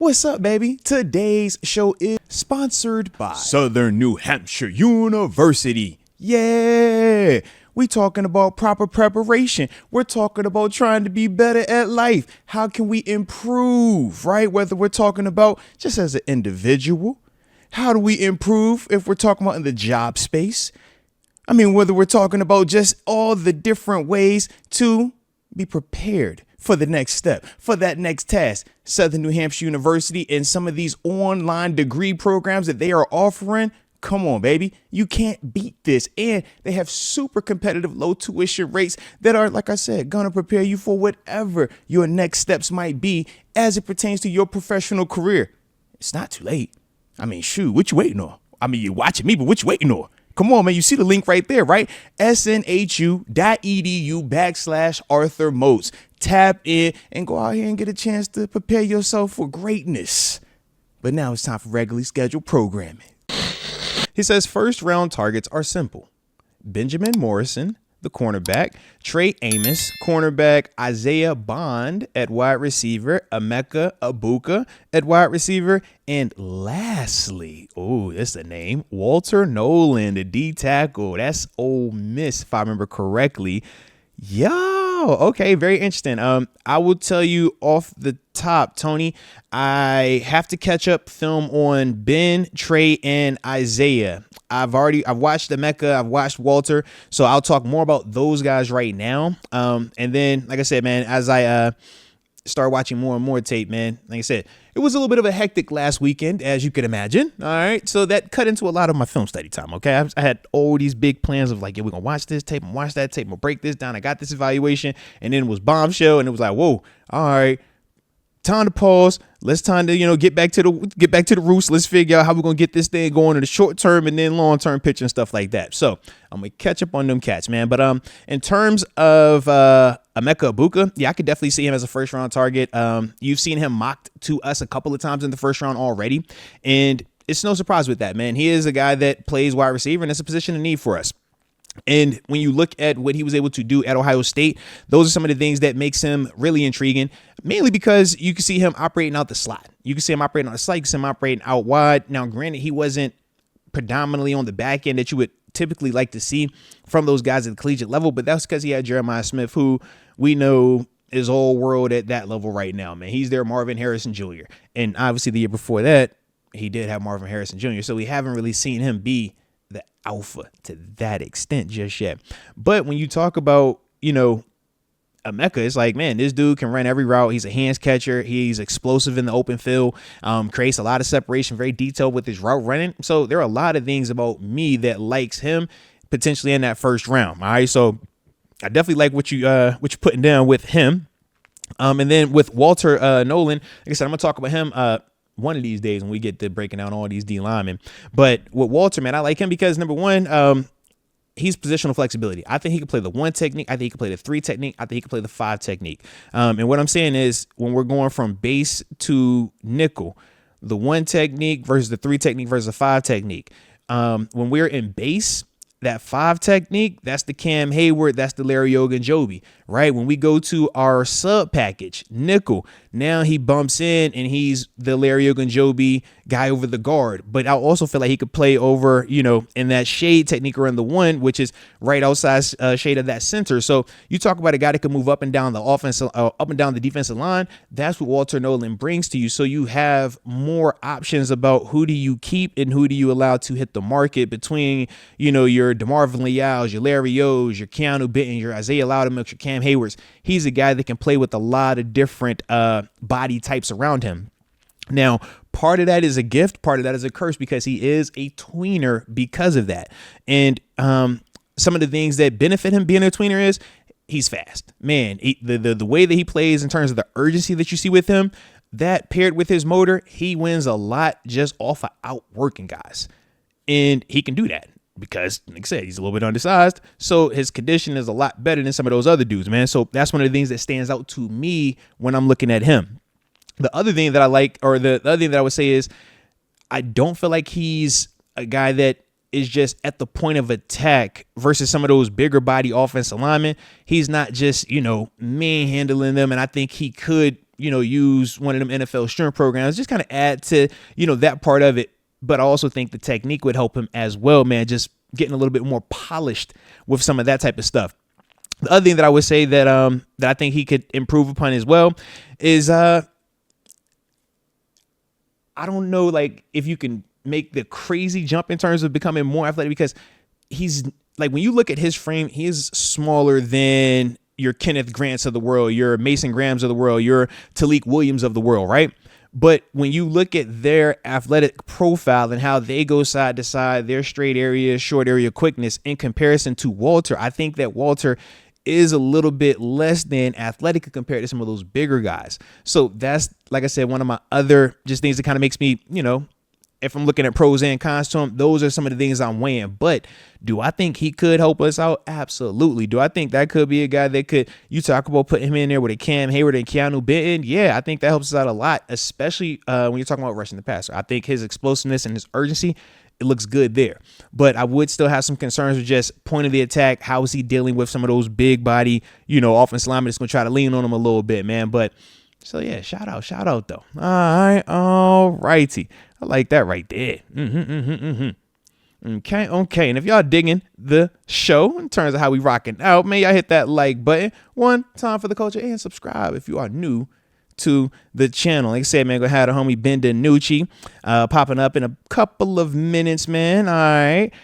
What's up, baby? Today's show is sponsored by Southern New Hampshire University. Yeah, we talking about proper preparation. We're talking about trying to be better at life. How can we improve, right? Whether we're talking about just as an individual, how do we improve if we're talking about in the job space? I mean, whether we're talking about just all the different ways to be prepared for the next step, for that next task. Southern New Hampshire University and some of these online degree programs that they are offering. Come on, baby. You can't beat this. And they have super competitive low tuition rates that are, like I said, going to prepare you for whatever your next steps might be as it pertains to your professional career. It's not too late. I mean, shoot, what you waiting on? I mean, you're watching me, but what you waiting on? Come on, man. You see the link right there, right? snhu.edu/Arthur Moats. Tap in and go out here and get a chance to prepare yourself for greatness. But now it's time for regularly scheduled programming. He says first round targets are simple. Benjamin Morrison, the cornerback, Trey Amos, cornerback, Isaiah Bond at wide receiver, Emeka Egbuka at wide receiver, and lastly, that's the name, Walter Nolan, the D tackle. That's Ole Miss, if I remember correctly. Okay, very interesting. I will tell you off the top, Tony, I have to catch up film on Ben, Trey, and Isaiah. I've watched Emeka, I've watched Walter, so I'll talk more about those guys right now. And then, like I said, man, as I start watching more and more tape, man, like I said, it was a little bit of a hectic last weekend, as you could imagine. All right. So that cut into a lot of my film study time. Okay. I had all these big plans of like, yeah, we're going to watch this tape and watch that tape. We'll break this down. I got this evaluation, and then it was bombshell. And it was like, whoa, all right, time to pause. Let's time to, get back to the roots. Let's figure out how we're going to get this thing going in the short term and then long term picture and stuff like that. So I'm going to catch up on them cats, man. But in terms of Emeka Egbuka, yeah, I could definitely see him as a first round target. You've seen him mocked to us a couple of times in the first round already. And it's no surprise with that, man. He is a guy that plays wide receiver, and it's a position of need for us. And when you look at what he was able to do at Ohio State, those are some of the things that makes him really intriguing, mainly because you can see him operating out the slot. You can see him operating on the slot. You can see him operating out wide. Now, granted, he wasn't predominantly on the back end that you would typically like to see from those guys at the collegiate level, but that's because he had Jeremiah Smith, who we know is all world at that level right now, man. He's their Marvin Harrison Jr. And obviously the year before that, he did have Marvin Harrison Jr. So we haven't really seen him be the alpha to that extent just yet. But when you talk about, Emeka, it's like, man, this dude can run every route. He's a hands catcher. He's explosive in the open field, creates a lot of separation, very detailed with his route running. So there are a lot of things about me that likes him potentially in that first round. All right. So I definitely like what you're putting down with him. And then with Walter Nolan, like I said, I'm going to talk about him one of these days when we get to breaking down all these D linemen. But with Walter, man, I like him because, number one, he's positional flexibility. I think he can play the 1 technique. I think he can play the 3 technique. I think he can play the 5 technique. And what I'm saying is when we're going from base to nickel, the 1 technique versus the 3 technique versus the 5 technique. When we're in base, that 5 technique, that's the Cam Hayward, that's the Larry Ogunjobi, right? When we go to our sub package, nickel, now he bumps in and he's the Larry Ogunjobi guy over the guard. But I also feel like he could play over, in that shade technique or in the 1, which is right outside shade of that center. So you talk about a guy that can move up and down the offense, up and down the defensive line. That's what Walter Nolan brings to you. So you have more options about who do you keep and who do you allow to hit the market between, your DeMarvin Leals, your Larry O's, your Keanu Benton, your Isaiah Loudermilk, your Cam Haywards. He's a guy that can play with a lot of different body types around him. Now, part of that is a gift, part of that is a curse because he is a tweener because of that. And some of the things that benefit him being a tweener is he's fast. Man, the way that he plays in terms of the urgency that you see with him, that paired with his motor, he wins a lot just off of outworking guys. And he can do that because, like I said, he's a little bit undersized. So his condition is a lot better than some of those other dudes, man. So that's one of the things that stands out to me when I'm looking at him. The other thing that I like, or the other thing that I would say is I don't feel like he's a guy that is just at the point of attack versus some of those bigger body offensive linemen. He's not just, manhandling them. And I think he could use one of them NFL strength programs, just kind of add to, that part of it. But I also think the technique would help him as well, man, just getting a little bit more polished with some of that type of stuff. The other thing that I would say that I think he could improve upon as well is I don't know, like, if you can make the crazy jump in terms of becoming more athletic, because he's like, when you look at his frame, he is smaller than your Kenneth Grants of the world, your Mason Grahams of the world, your Talik Williams of the world, right? But when you look at their athletic profile and how they go side to side, their straight area, short area quickness in comparison to Walter, I think that Walter is a little bit less than athletic compared to some of those bigger guys. So that's, like I said, one of my other just things that kind of makes me, if I'm looking at pros and cons to him, those are some of the things I'm weighing. But do I think he could help us out? Absolutely. Do I think that could be a guy that could, you talk about putting him in there with a Cam Hayward and Keanu Benton? Yeah, I think that helps us out a lot, especially when you're talking about rushing the passer. I think his explosiveness and his urgency, it looks good there. But I would still have some concerns with just point of the attack. How is he dealing with some of those big body, offensive linemen that's going to try to lean on him a little bit, man. But so, yeah, shout out, though. All righty. I like that right there. Okay. And if y'all digging the show in terms of how we rocking out, man, y'all hit that like button one time for the culture and subscribe if you are new to the channel. Like I said, man, gonna have the homie Ben DiNucci popping up in a couple of minutes, man. All right.